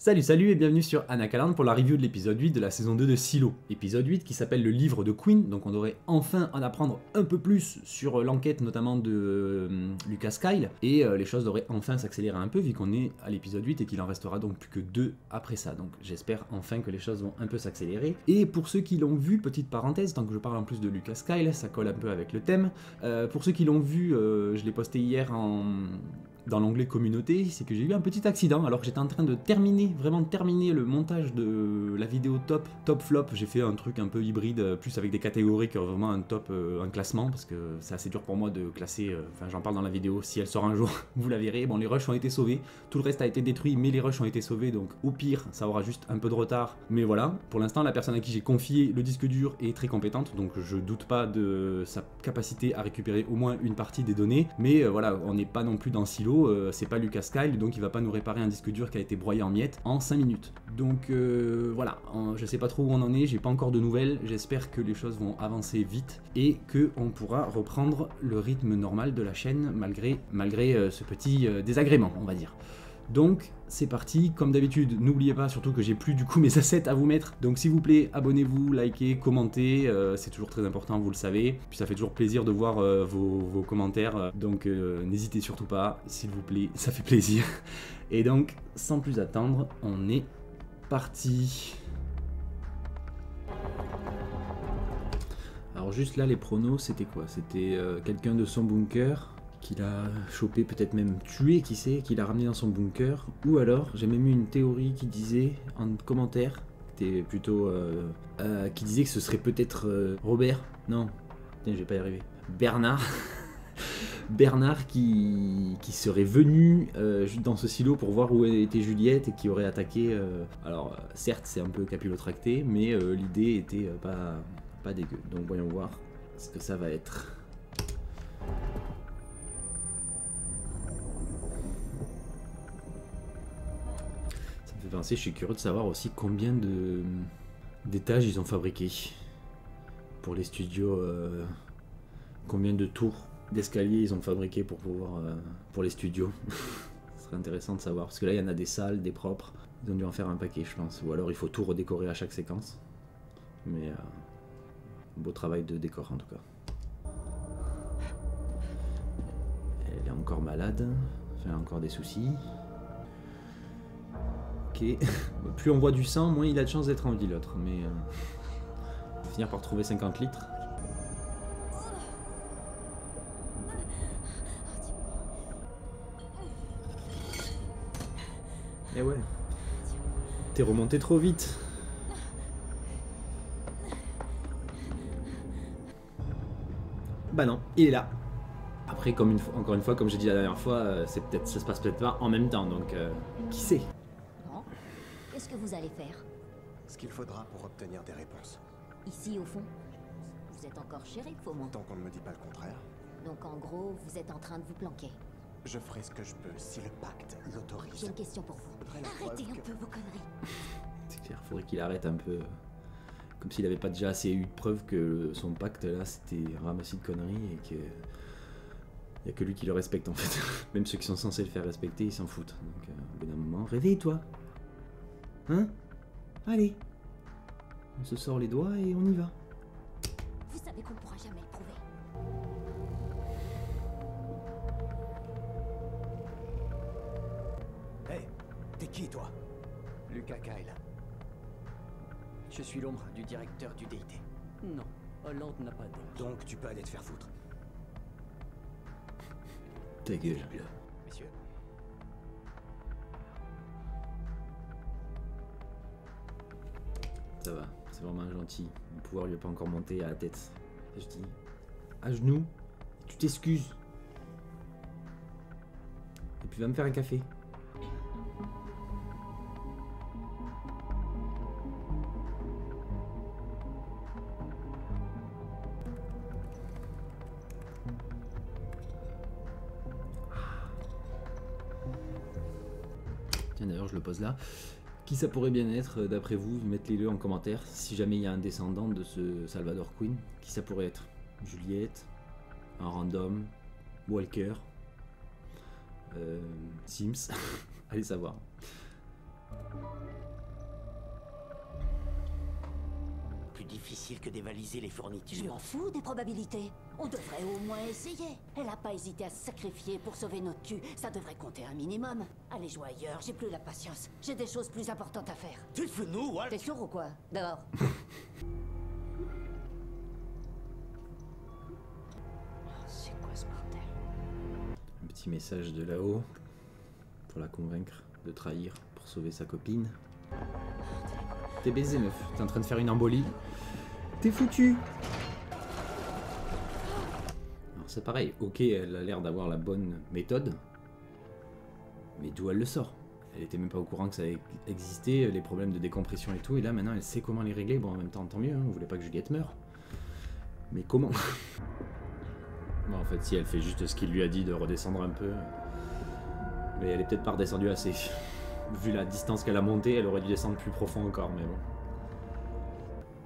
Salut et bienvenue sur Anacaland pour la review de l'épisode 8 de la saison 2 de Silo. Épisode 8 qui s'appelle le livre de Queen, donc on devrait enfin en apprendre un peu plus sur l'enquête notamment de Lucas Kyle, et les choses devraient enfin s'accélérer un peu vu qu'on est à l'épisode 8 et qu'il en restera donc plus que 2 après ça, donc j'espère enfin que les choses vont un peu s'accélérer. Et pour ceux qui l'ont vu, petite parenthèse, tant que je parle en plus de Lucas Kyle, ça colle un peu avec le thème, pour ceux qui l'ont vu, je l'ai posté hier dans l'onglet communauté, c'est que j'ai eu un petit accident alors que j'étais en train de vraiment terminer le montage de la vidéo top flop. J'ai fait un truc un peu hybride, plus avec des catégories que vraiment un classement, parce que c'est assez dur pour moi de classer, enfin j'en parle dans la vidéo, si elle sort un jour, vous la verrez. Bon, les rushs ont été sauvés, tout le reste a été détruit, mais les rushs ont été sauvés, donc au pire, ça aura juste un peu de retard, mais voilà. Pour l'instant, la personne à qui j'ai confié le disque dur est très compétente, donc je doute pas de sa capacité à récupérer au moins une partie des données, mais voilà, on n'est pas non plus dans Silo. C'est pas Lucas Kyle, donc il va pas nous réparer un disque dur qui a été broyé en miettes en 5 minutes. Donc voilà, je sais pas trop où on en est, j'ai pas encore de nouvelles, j'espère que les choses vont avancer vite et que on pourra reprendre le rythme normal de la chaîne malgré ce petit désagrément, on va dire. Donc c'est parti, comme d'habitude, n'oubliez pas surtout que j'ai plus du coup mes assets à vous mettre, donc s'il vous plaît, abonnez-vous, likez, commentez, c'est toujours très important, vous le savez, puis ça fait toujours plaisir de voir vos commentaires, donc n'hésitez surtout pas, s'il vous plaît, ça fait plaisir. Et donc, sans plus attendre, on est parti. Alors juste là, les pronos, c'était quoi? C'était quelqu'un de son bunker qu'il a chopé, peut-être même tué, qui sait, qu'il a ramené dans son bunker. Ou alors, j'ai même eu une théorie qui disait, en commentaire, qui disait que ce serait peut-être Robert, non, putain, je vais pas y arriver, Bernard qui serait venu dans ce silo pour voir où était Juliette et qui aurait attaqué. Alors, certes, c'est un peu capillotracté, mais l'idée était pas dégueu. Donc, voyons voir ce que ça va être. Je suis curieux de savoir aussi combien d'étages ils ont fabriqué pour les studios, combien de tours d'escalier ils ont fabriqué pour les studios. Ce serait intéressant de savoir, parce que là il y en a des sales, des propres, ils ont dû en faire un paquet je pense, ou alors il faut tout redécorer à chaque séquence, mais beau travail de décor en tout cas. Elle est encore malade, elle a encore des soucis. Plus on voit du sang, moins il a de chance d'être en vie l'autre, mais on va finir par trouver 50 litres. Eh ouais, t'es remonté trop vite. Bah non, il est là. Après, encore une fois, comme j'ai dit la dernière fois, ça se passe peut-être pas en même temps, donc qui sait? Qu'est-ce que vous allez faire? Ce qu'il faudra pour obtenir des réponses. Ici, au fond? Vous êtes encore shérif, au moins. Tant qu'on ne me dit pas le contraire. Donc, en gros, vous êtes en train de vous planquer. Je ferai ce que je peux si le pacte l'autorise. J'ai une question pour vous. Arrêtez un peu vos conneries. C'est clair, faudrait qu'il arrête un peu. Comme s'il avait pas déjà assez eu de preuves que son pacte là c'était ramassis de conneries et que il y a que lui qui le respecte en fait. Même ceux qui sont censés le faire respecter, ils s'en foutent. Donc au bout d'un moment, réveille-toi. Hein? Allez. On se sort les doigts et on y va. Vous savez qu'on ne pourra jamais le prouver. Hey, t'es qui toi? Lucas Kyle. Je suis l'ombre du directeur du DIT. Non, Hollande n'a pas d'ombre. Donc tu peux aller te faire foutre. Ta gueule. Messieurs. Ça va, c'est vraiment gentil. Le pouvoir lui a pas encore monté à la tête. Je dis, à genoux, tu t'excuses. Et puis va me faire un café. Tiens, d'ailleurs, je le pose là. Qui ça pourrait bien être, d'après vous? Mettez-le en commentaire. Si jamais il y a un descendant de ce Salvador Queen, qui ça pourrait être? Juliette, un random, Walker, Sims, allez savoir. difficile que dévaliser les Je fournitures. m'en fous des probabilités. On devrait au moins essayer. Elle a pas hésité à se sacrifier pour sauver notre cul. Ça devrait compter un minimum. Allez jouer ailleurs, j'ai plus la patience. J'ai des choses plus importantes à faire. Tu te fous de nous, Walt? T'es sûr ou quoi? Dehors. C'est quoi ce bordel? Un petit message de là-haut pour la convaincre de trahir pour sauver sa copine. T'es baisé, meuf. T'es en train de faire une embolie. T'es foutu. Alors c'est pareil. Ok, elle a l'air d'avoir la bonne méthode. Mais d'où elle le sort? Elle était même pas au courant que ça existait, les problèmes de décompression et tout. Et là, maintenant, elle sait comment les régler. Bon, en même temps, tant mieux. Hein, on voulait pas que Juliette meure. Mais comment? Bon, en fait, si elle fait juste ce qu'il lui a dit de redescendre un peu. Mais elle est peut-être pas redescendue assez. Vu la distance qu'elle a montée, elle aurait dû descendre plus profond encore, mais bon.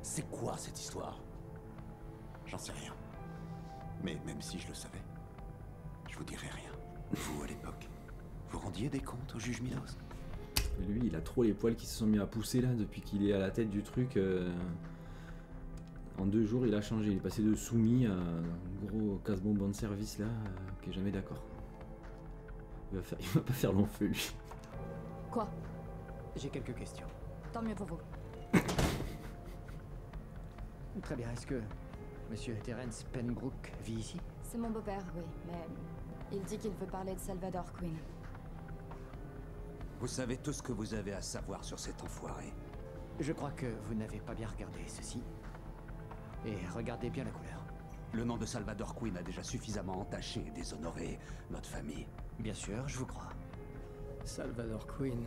C'est quoi cette histoire? J'en sais rien. Mais même si je le savais, je vous dirais rien. Vous, à l'époque, vous rendiez des comptes au juge Milos? Mais lui, il a trop les poils qui se sont mis à pousser là depuis qu'il est à la tête du truc. En 2 jours, il a changé. Il est passé de soumis à un gros casse-bonbon de service là, qui est jamais d'accord. Il va pas faire long feu lui. Quoi? J'ai quelques questions. Tant mieux pour vous. Très bien, est-ce que Monsieur Terence Penbrook vit ici? C'est mon beau-père, oui, mais il dit qu'il veut parler de Salvador Queen. Vous savez tout ce que vous avez à savoir sur cet enfoiré. Je crois que vous n'avez pas bien regardé ceci. Et regardez bien la couleur. Le nom de Salvador Queen a déjà suffisamment entaché et déshonoré notre famille. Bien sûr, je vous crois. Salvador Queen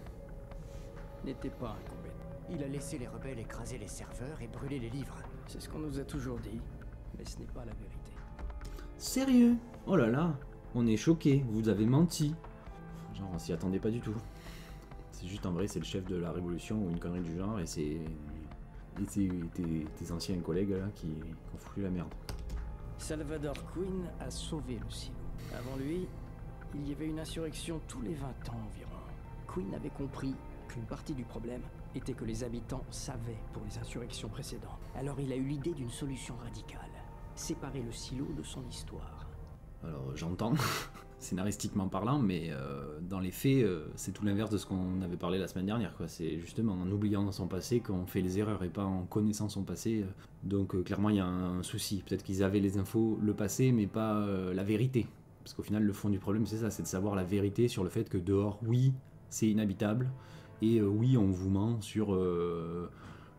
n'était pas un combattant. Il a laissé les rebelles écraser les serveurs et brûler les livres. C'est ce qu'on nous a toujours dit, mais ce n'est pas la vérité. Sérieux? Oh là là, on est choqués, vous avez menti. Genre, on s'y attendait pas du tout. C'est juste en vrai, c'est le chef de la révolution ou une connerie du genre, et c'est tes anciens collègues là qui ont foutu la merde. Salvador Queen a sauvé le silo. Avant lui, il y avait une insurrection tous les 20 ans environ. Queen avait compris qu'une partie du problème était que les habitants savaient pour les insurrections précédentes. Alors il a eu l'idée d'une solution radicale. Séparer le silo de son histoire. Alors j'entends, scénaristiquement parlant, mais dans les faits, c'est tout l'inverse de ce qu'on avait parlé la semaine dernière, quoi. C'est justement en oubliant son passé qu'on fait les erreurs et pas en connaissant son passé. Donc clairement il y a un souci. Peut-être qu'ils avaient les infos, le passé, mais pas la vérité. Parce qu'au final le fond du problème c'est ça, c'est de savoir la vérité sur le fait que dehors, oui, c'est inhabitable. Et oui, on vous ment sur le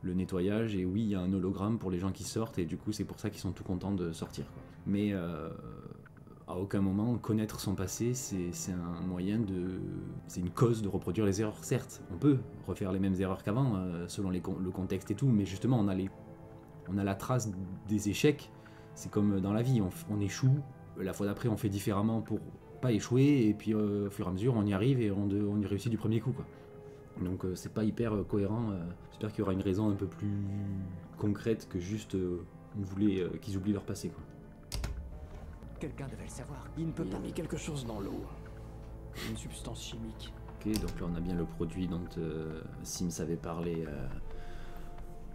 nettoyage, et oui, il y a un hologramme pour les gens qui sortent, et du coup, c'est pour ça qu'ils sont tout contents de sortir, quoi. Mais à aucun moment, connaître son passé, c'est un moyen de... C'est une cause de reproduire les erreurs, certes. On peut refaire les mêmes erreurs qu'avant, selon le contexte et tout, mais justement, on a la trace des échecs. C'est comme dans la vie, on échoue, la fois d'après, on fait différemment pour pas échouer, et puis au fur et à mesure, on y arrive, et on y réussit du premier coup, quoi. Donc c'est pas hyper cohérent. J'espère qu'il y aura une raison un peu plus concrète que juste on voulait qu'ils oublient leur passé, quoi. Quelqu'un devait le savoir. Il ne peut pas mis quelque chose dans l'eau. Une substance chimique. Ok, donc là on a bien le produit dont Sims avait parlé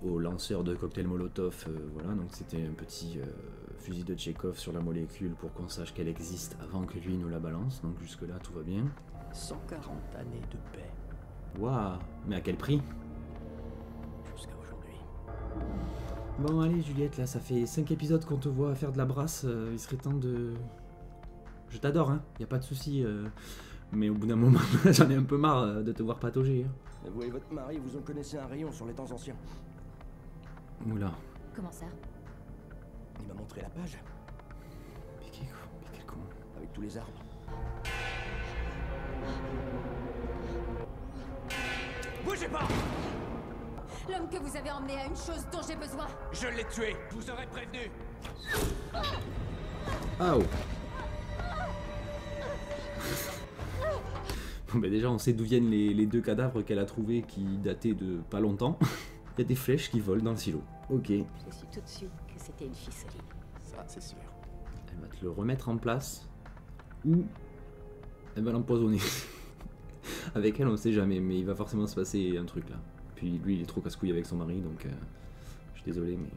au lanceur de cocktail Molotov. Voilà, donc c'était un petit fusil de Tchekhov sur la molécule pour qu'on sache qu'elle existe avant que lui nous la balance. Donc jusque là tout va bien. 140 années de paix. Waouh, mais à quel prix? Jusqu'à aujourd'hui. Bon allez Juliette, là ça fait 5 épisodes qu'on te voit faire de la brasse, il serait temps de... Je t'adore, hein, y a pas de souci, mais au bout d'un moment, j'en ai un peu marre de te voir patauger. Hein. Vous et votre mari, vous en connaissez un rayon sur les temps anciens. Oula. Comment ça? Il m'a montré la page, Mais quel con. avec tous les arbres. Bougez pas! L'homme que vous avez emmené a une chose dont j'ai besoin. Je l'ai tué! Je vous aurais prévenu! Ah oh. Bon bah déjà on sait d'où viennent les 2 cadavres qu'elle a trouvés qui dataient de pas longtemps. Il y a des flèches qui volent dans le silo. Ok. Elle Je suis tout de suite que c'était une ficellerie. Ça, c'est sûr. va te le remettre en place ou elle va l'empoisonner. Avec elle on sait jamais, mais il va forcément se passer un truc là. Puis lui il est trop casse-couille avec son mari, donc je suis désolé, mais...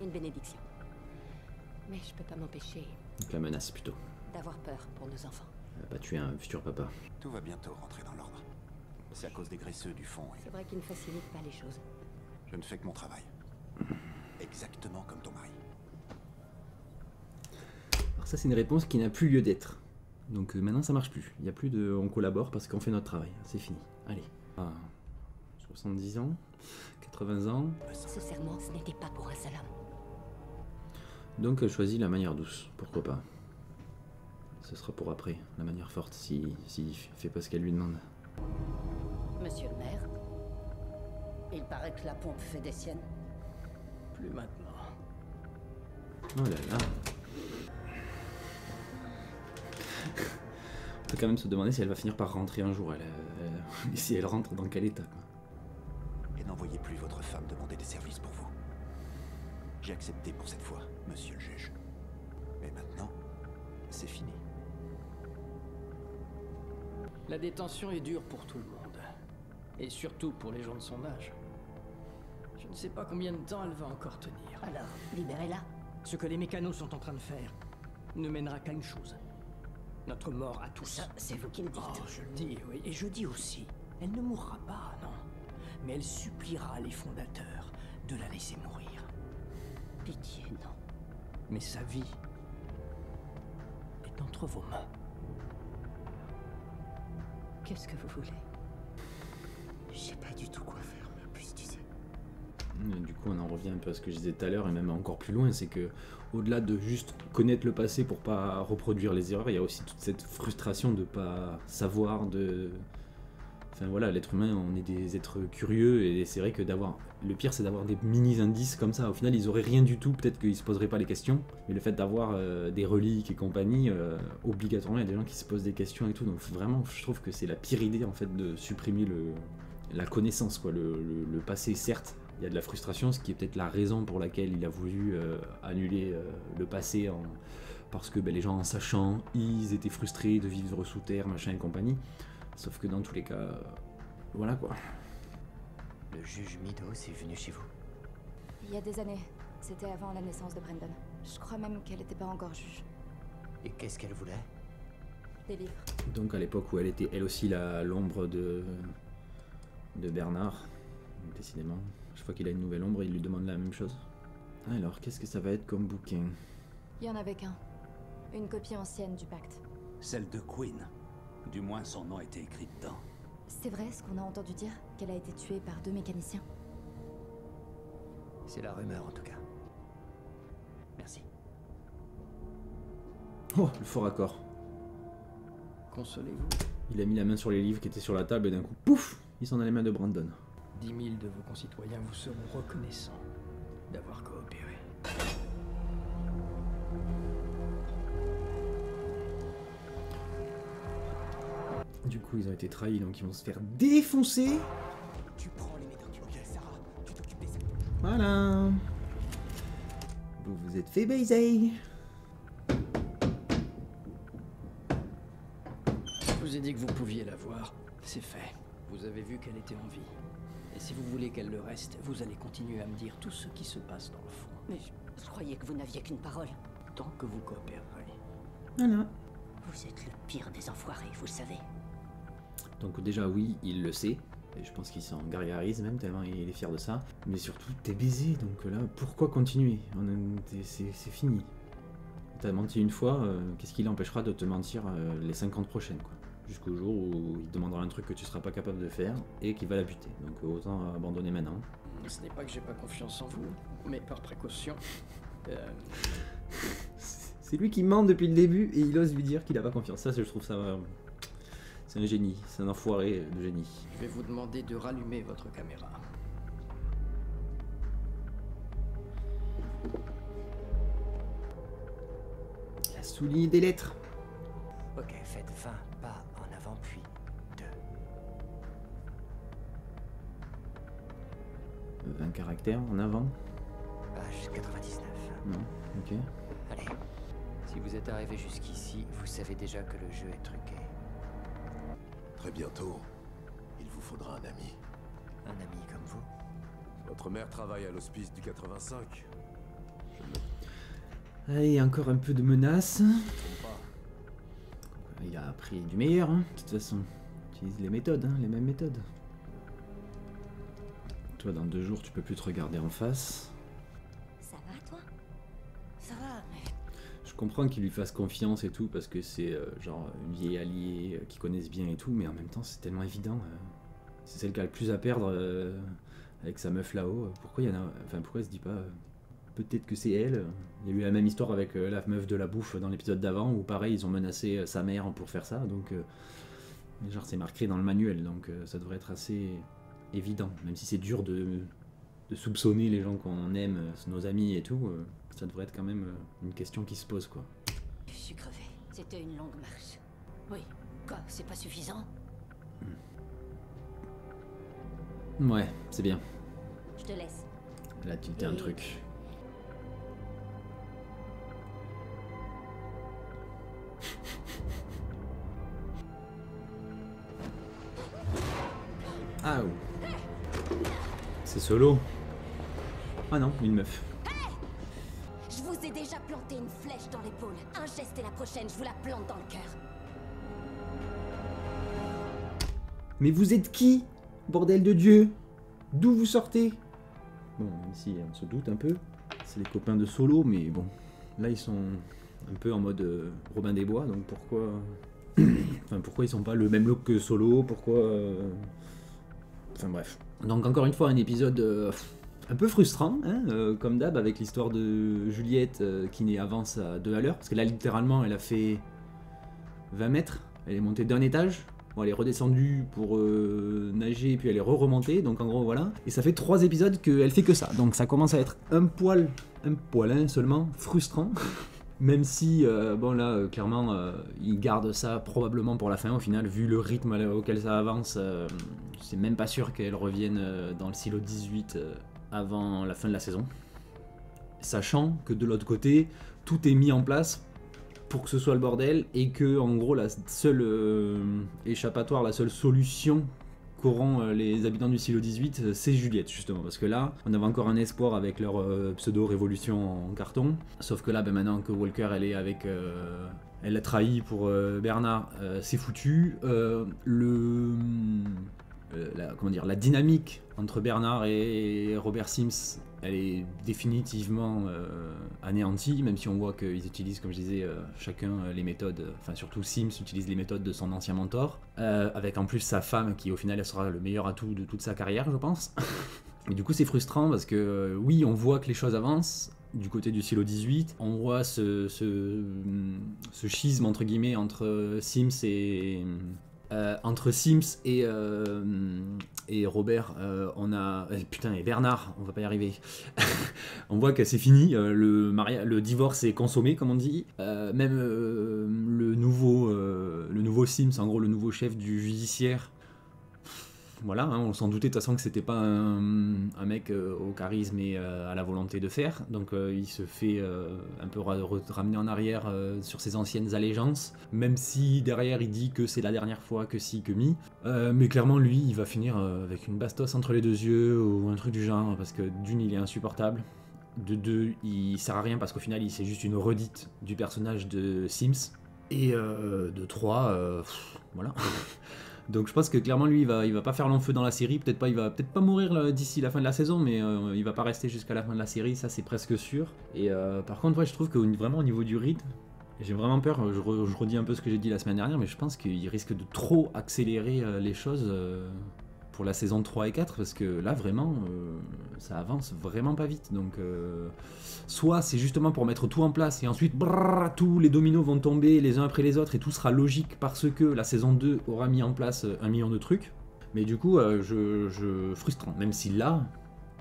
Une bénédiction. Mais je peux pas m'empêcher Donc la menace, plutôt. d'avoir peur pour nos enfants. Elle va pas tuer un futur papa. Tout va bientôt rentrer dans l'ordre. C'est à cause des graisseux du fond. C'est vrai qu'ils ne facilitent pas les choses. Je ne fais que mon travail. Exactement comme ton mari. Alors ça, c'est une réponse qui n'a plus lieu d'être. Donc maintenant, ça marche plus. Il n'y a plus de... On collabore parce qu'on fait notre travail. C'est fini. Allez. 70 ans, 80 ans. Ce serment, ce n'était pas pour un seul homme. Donc elle choisit la manière douce. Pourquoi pas. Ce sera pour après. La manière forte, si fait pas ce qu'elle lui demande. Monsieur le maire, il paraît que la pompe fait des siennes. Plus maintenant. Oh là là. On peut quand même se demander si elle va finir par rentrer un jour. Et si elle rentre, dans quel état, quoi. Et n'envoyez plus votre femme demander des services pour vous. J'ai accepté pour cette fois, monsieur le juge. Mais maintenant, c'est fini. La détention est dure pour tout le monde. Et surtout pour les gens de son âge. Je ne sais pas combien de temps elle va encore tenir. Alors, libérez-la. Ce que les mécanos sont en train de faire ne mènera qu'à une chose. Notre mort à tous. Ça, c'est vous qui le dites. Oh, je le dis, oui. Et je dis aussi, elle ne mourra pas, non. Mais elle suppliera les fondateurs de la laisser mourir. Pitié, non. Mais sa vie est entre vos mains. Qu'est-ce que vous voulez? Je sais pas du tout quoi faire, mais plus tu sais. Du coup, on en revient un peu à ce que je disais tout à l'heure, et même encore plus loin, c'est que au-delà de juste connaître le passé pour pas reproduire les erreurs, il y a aussi toute cette frustration de pas savoir, de... Enfin voilà, l'être humain, on est des êtres curieux, et c'est vrai que d'avoir... Le pire, c'est d'avoir des mini-indices comme ça. Au final, ils auraient rien du tout, peut-être qu'ils se poseraient pas les questions, mais le fait d'avoir des reliques et compagnie, obligatoirement, il y a des gens qui se posent des questions et tout, donc vraiment, je trouve que c'est la pire idée, en fait, de supprimer la connaissance, quoi. Le passé, certes, il y a de la frustration, ce qui est peut-être la raison pour laquelle il a voulu annuler le passé, parce que les gens, en sachant, ils étaient frustrés de vivre sous terre, machin et compagnie. Sauf que dans tous les cas, voilà quoi. Le juge Meadows est venu chez vous? Il y a des années. C'était avant la naissance de Brandon. Je crois même qu'elle n'était pas encore juge. Et qu'est-ce qu'elle voulait? Des livres. Donc à l'époque où elle était elle aussi l'ombre de Bernard, décidément. Chaque fois qu'il a une nouvelle ombre, il lui demande la même chose. Alors, qu'est-ce que ça va être comme bouquin? Il y en avait qu'un. Une copie ancienne du pacte. Celle de Queen. Du moins, son nom a été écrit dedans. C'est vrai ce qu'on a entendu dire? Qu'elle a été tuée par 2 mécaniciens? C'est la rumeur en tout cas. Merci. Oh, le fort accord. Consolez-vous. Il a mis la main sur les livres qui étaient sur la table et d'un coup, pouf, ils sont dans les mains de Brandon. 10 000 de vos concitoyens vous seront reconnaissants d'avoir coopéré. Du coup, ils ont été trahis, donc ils vont se faire défoncer. Tu prends les médocs, ok Sarah? Tu t'occupes des... Voilà. Vous vous êtes fait baiser. Je vous ai dit que vous pouviez la voir. C'est fait. Vous avez vu qu'elle était en vie. Et si vous voulez qu'elle le reste, vous allez continuer à me dire tout ce qui se passe dans le fond. Mais je croyais que vous n'aviez qu'une parole. Tant que vous coopérerez. Voilà. Vous êtes le pire des enfoirés, vous le savez. Donc déjà, oui, il le sait. Et je pense qu'il s'en gargarise même, tellement il est fier de ça. Mais surtout, t'es baisé, donc là, pourquoi continuer? C'est fini. T'as menti une fois, qu'est-ce qui l'empêchera de te mentir les 50 prochaines, quoi? Jusqu'au jour où il te demandera un truc que tu seras pas capable de faire et qu'il va la buter. Donc autant abandonner maintenant. Ce n'est pas que j'ai pas confiance en vous, mais par précaution. C'est lui qui ment depuis le début et il ose lui dire qu'il a pas confiance. Ça, je trouve ça... C'est un génie, c'est un enfoiré de génie. Je vais vous demander de rallumer votre caméra. Il a souligné des lettres. Ok, faites 20 pas en avant puis 2. 20 caractères en avant. Page 99. Non, ok. Allez. Si vous êtes arrivé jusqu'ici, vous savez déjà que le jeu est truqué. Très bientôt, il vous faudra un ami. Un ami comme vous? Votre Votre mère travaille à l'hospice du 85. Allez, encore un peu de menaces. Je ne trompe pas. Il a appris du meilleur, hein, de toute façon. Utilise les méthodes, hein, les mêmes méthodes. Toi, dans 2 jours, tu peux plus te regarder en face. Ça va, toi? Ça va, mais... Je comprends qu'il lui fasse confiance et tout, parce que c'est genre une vieille alliée qui connaissent bien et tout, mais en même temps, c'est tellement évident. C'est celle qui a le plus à perdre avec sa meuf là-haut. Pourquoi il y en a... Enfin, pourquoi elle se dit pas... Peut-être que c'est elle. Il y a eu la même histoire avec la meuf de la bouffe dans l'épisode d'avant, où pareil, ils ont menacé sa mère pour faire ça, donc... genre, c'est marqué dans le manuel, donc ça devrait être assez évident. Même si c'est dur de soupçonner les gens qu'on aime, nos amis et tout, ça devrait être quand même une question qui se pose, quoi. Je suis crevé. C'était une longue marche. Oui. Quoi, c'est pas suffisant? Ouais, c'est bien. Je te laisse. Là, tu t'es un truc. Ah, c'est Solo. Ah non, une meuf. Je vous ai déjà planté une flèche dans l'épaule. Un geste et la prochaine, je vous la plante dans le cœur. Mais vous êtes qui? Bordel de Dieu! D'où vous sortez? Bon, même si on se doute un peu. C'est les copains de Solo, mais bon. Là, ils sont un peu en mode Robin des Bois, donc pourquoi... enfin, pourquoi ils sont pas le même look que Solo? Pourquoi... Enfin bref. Donc encore une fois, un épisode un peu frustrant, hein, comme d'hab, avec l'histoire de Juliette qui avance à 2 à l'heure. Parce que là, littéralement, elle a fait 20 mètres. Elle est montée d'un étage. Bon, elle est redescendue pour nager, puis elle est remontée. Donc en gros, voilà. Et ça fait 3 épisodes qu'elle fait que ça. Donc ça commence à être un poil seulement, frustrant. Même si, bon là, clairement, ils gardent ça probablement pour la fin. Au final, vu le rythme auquel ça avance, c'est même pas sûr qu'elle revienne dans le silo 18 avant la fin de la saison. Sachant que de l'autre côté, tout est mis en place pour que ce soit le bordel et que, en gros, la seule échappatoire, la seule solution qu'auront les habitants du silo 18, c'est Juliette, justement. Parce que là, on avait encore un espoir avec leur pseudo-révolution en carton. Sauf que là, ben, maintenant que Walker, elle est avec... elle a trahi pour Bernard, c'est foutu. La dynamique entre Bernard et Robert Sims, elle est définitivement anéantie, même si on voit qu'ils utilisent, comme je disais, chacun les méthodes, enfin surtout Sims utilise les méthodes de son ancien mentor, avec en plus sa femme qui au final elle sera le meilleur atout de toute sa carrière, je pense. Mais du coup c'est frustrant parce que oui, on voit que les choses avancent. Du côté du silo 18, on voit ce schisme entre guillemets entre Sims et... et Robert, on a... putain, et Bernard, on va pas y arriver. On voit que c'est fini, le divorce est consommé, comme on dit. Même le nouveau Sims, en gros le nouveau chef du judiciaire, voilà, hein, on s'en doutait de toute façon que c'était pas un mec au charisme et à la volonté de faire, donc il se fait un peu ramener en arrière sur ses anciennes allégeances, même si derrière il dit que c'est la dernière fois, que si, que mi. Mais clairement lui il va finir avec une bastos entre les 2 yeux ou un truc du genre, parce que d'une il est insupportable, de 2 il sert à rien parce qu'au final c'est juste une redite du personnage de Sims, et de 3, voilà. Donc je pense que clairement lui il va pas faire long feu dans la série, il va peut-être pas mourir d'ici la fin de la saison, mais il va pas rester jusqu'à la fin de la série, ça c'est presque sûr. Et par contre ouais, je trouve que vraiment au niveau du rythme, j'ai vraiment peur, je redis un peu ce que j'ai dit la semaine dernière, mais je pense qu'il risque de trop accélérer les choses pour la saison 3 et 4, parce que là vraiment ça avance vraiment pas vite. Donc soit c'est justement pour mettre tout en place et ensuite tous les dominos vont tomber les uns après les autres et tout sera logique parce que la saison 2 aura mis en place 1 million de trucs, mais du coup frustrant, même si là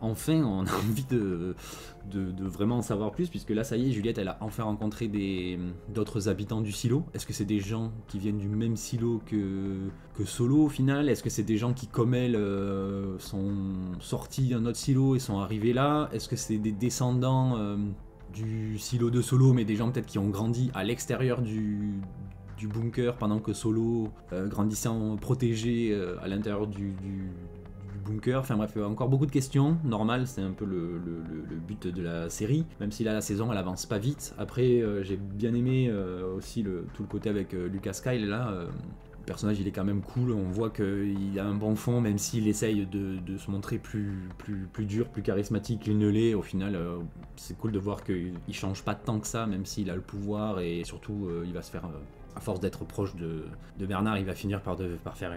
enfin on a envie de vraiment en savoir plus, puisque là ça y est, Juliette elle a enfin rencontré d'autres habitants du silo. Est-ce que c'est des gens qui viennent du même silo que Solo au final? Est-ce que c'est des gens qui comme elle sont sortis d'un autre silo et sont arrivés là? Est-ce que c'est des descendants du silo de Solo, mais des gens peut-être qui ont grandi à l'extérieur du bunker pendant que Solo grandissant protégé à l'intérieur du bunker. Enfin bref, encore beaucoup de questions. Normal, c'est un peu le but de la série. Même si là, la saison, elle avance pas vite. Après, j'ai bien aimé aussi tout le côté avec Lucas Kyle. Là, le personnage, il est quand même cool. On voit qu'il a un bon fond, même s'il essaye de se montrer plus dur, plus charismatique qu'il ne l'est. Au final, c'est cool de voir qu'il change pas tant que ça, même s'il a le pouvoir. Et surtout, il va se faire... à force d'être proche de Bernard, il va finir par faire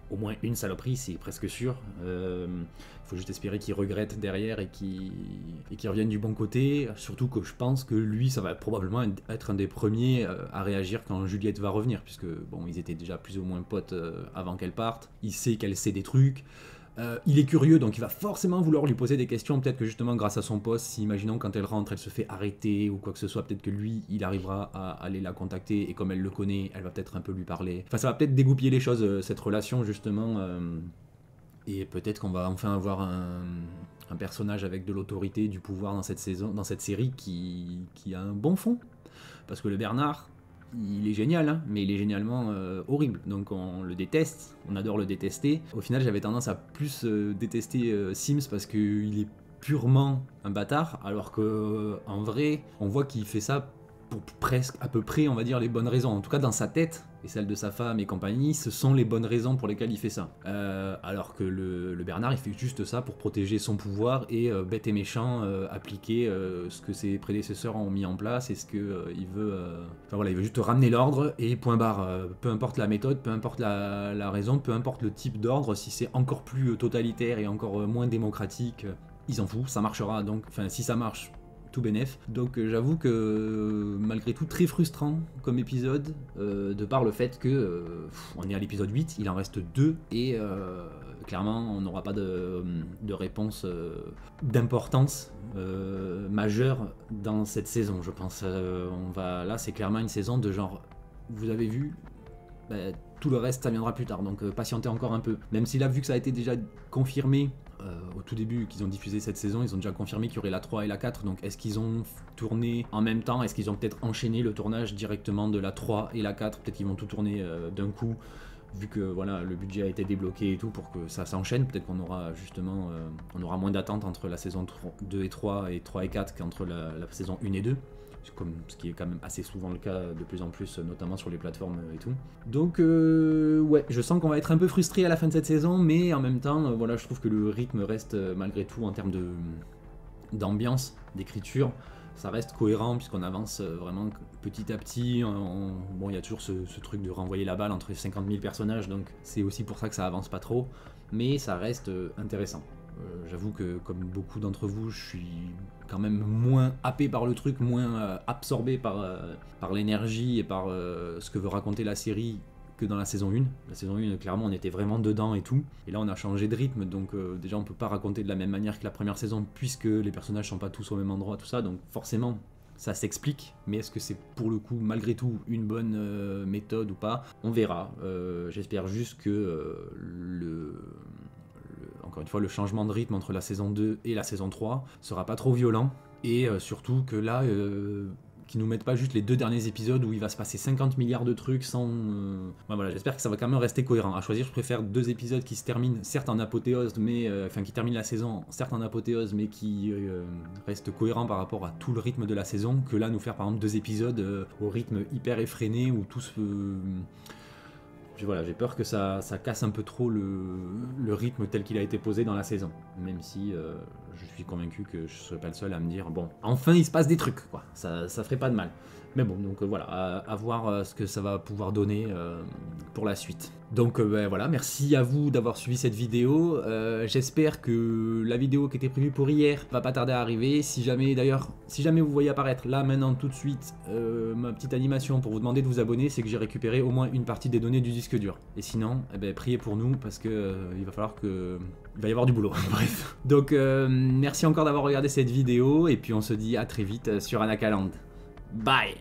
au moins une saloperie, c'est presque sûr. Il faut juste espérer qu'il regrette derrière et qu'il revienne du bon côté. Surtout que je pense que lui, ça va probablement être un des premiers à réagir quand Juliette va revenir, puisque bon, ils étaient déjà plus ou moins potes avant qu'elle parte. Il sait qu'elle sait des trucs. Il est curieux, donc il va forcément vouloir lui poser des questions. Peut-être que justement, grâce à son poste, si imaginons quand elle rentre, elle se fait arrêter ou quoi que ce soit, peut-être que lui, il arrivera à aller la contacter et comme elle le connaît, elle va peut-être un peu lui parler. Enfin, ça va peut-être dégoupiller les choses, cette relation justement. Et peut-être qu'on va enfin avoir un personnage avec de l'autorité, du pouvoir dans cette série qui a un bon fond. Parce que le Bernard... il est génial, hein, mais il est génialement horrible, donc on le déteste, on adore le détester. Au final, j'avais tendance à plus détester Sims parce qu'il est purement un bâtard, alors que en vrai, on voit qu'il fait ça pour presque à peu près, on va dire, les bonnes raisons. En tout cas, dans sa tête, et celle de sa femme et compagnie, ce sont les bonnes raisons pour lesquelles il fait ça. Alors que le Bernard, il fait juste ça pour protéger son pouvoir et bête et méchant appliquer ce que ses prédécesseurs ont mis en place et ce que il veut. Enfin voilà, il veut juste ramener l'ordre et point barre. Peu importe la méthode, peu importe la raison, peu importe le type d'ordre, si c'est encore plus totalitaire et encore moins démocratique, il s'en fout, ça marchera. Donc, enfin, si ça marche, tout bénef. Donc j'avoue que malgré tout très frustrant comme épisode, de par le fait que on est à l'épisode 8, il en reste 2 et clairement on n'aura pas de réponse d'importance majeure dans cette saison, je pense. Là c'est clairement une saison de genre, vous avez vu, tout le reste ça viendra plus tard, donc patientez encore un peu. Même si là, vu que ça a été déjà confirmé au tout début qu'ils ont diffusé cette saison, ils ont déjà confirmé qu'il y aurait la 3 et la 4, donc est-ce qu'ils ont tourné en même temps? Est-ce qu'ils ont peut-être enchaîné le tournage directement de la 3 et la 4? Peut-être qu'ils vont tout tourner d'un coup, vu que voilà, le budget a été débloqué et tout, pour que ça s'enchaîne. Peut-être qu'on aura justement on aura moins d'attente entre la saison 2 et 3 et 3 et 4 qu'entre la saison 1 et 2. Comme ce qui est quand même assez souvent le cas de plus en plus, notamment sur les plateformes et tout. Donc ouais, je sens qu'on va être un peu frustré à la fin de cette saison, mais en même temps, voilà, je trouve que le rythme reste malgré tout en termes d'ambiance, d'écriture, ça reste cohérent puisqu'on avance vraiment petit à petit. Bon, il y a toujours ce truc de renvoyer la balle entre 50 000 personnages, donc c'est aussi pour ça que ça avance pas trop, mais ça reste intéressant. J'avoue que comme beaucoup d'entre vous, je suis quand même moins happé par le truc, moins absorbé par l'énergie et par ce que veut raconter la série que dans la saison 1. La saison 1, clairement, on était vraiment dedans et tout. Et là, on a changé de rythme, donc déjà, on peut pas raconter de la même manière que la première saison, puisque les personnages sont pas tous au même endroit, tout ça, donc forcément, ça s'explique. Mais est-ce que c'est pour le coup, malgré tout, une bonne méthode ou pas? On verra. J'espère juste que encore une fois, le changement de rythme entre la saison 2 et la saison 3 sera pas trop violent, et surtout que là, qu'ils nous mettent pas juste les 2 derniers épisodes où il va se passer 50 milliards de trucs sans... Ouais, voilà, j'espère que ça va quand même rester cohérent. À choisir, je préfère 2 épisodes qui se terminent, certes en apothéose, mais... Enfin, qui terminent la saison, certes en apothéose, mais qui restent cohérents par rapport à tout le rythme de la saison, que là, nous faire par exemple 2 épisodes au rythme hyper effréné, où tout se... Voilà, j'ai peur que ça casse un peu trop le rythme tel qu'il a été posé dans la saison. Même si je suis convaincu que je ne serai pas le seul à me dire, bon, enfin il se passe des trucs, quoi. Ça ferait pas de mal. Mais bon, donc voilà, à voir ce que ça va pouvoir donner pour la suite. Donc voilà, merci à vous d'avoir suivi cette vidéo. J'espère que la vidéo qui était prévue pour hier va pas tarder à arriver. Si jamais vous voyez apparaître là maintenant tout de suite ma petite animation pour vous demander de vous abonner, c'est que j'ai récupéré au moins une partie des données du disque dur. Et sinon, priez pour nous parce que il va falloir que... il va y avoir du boulot. Bref. Donc merci encore d'avoir regardé cette vidéo et puis on se dit à très vite sur Anakaland. Bye.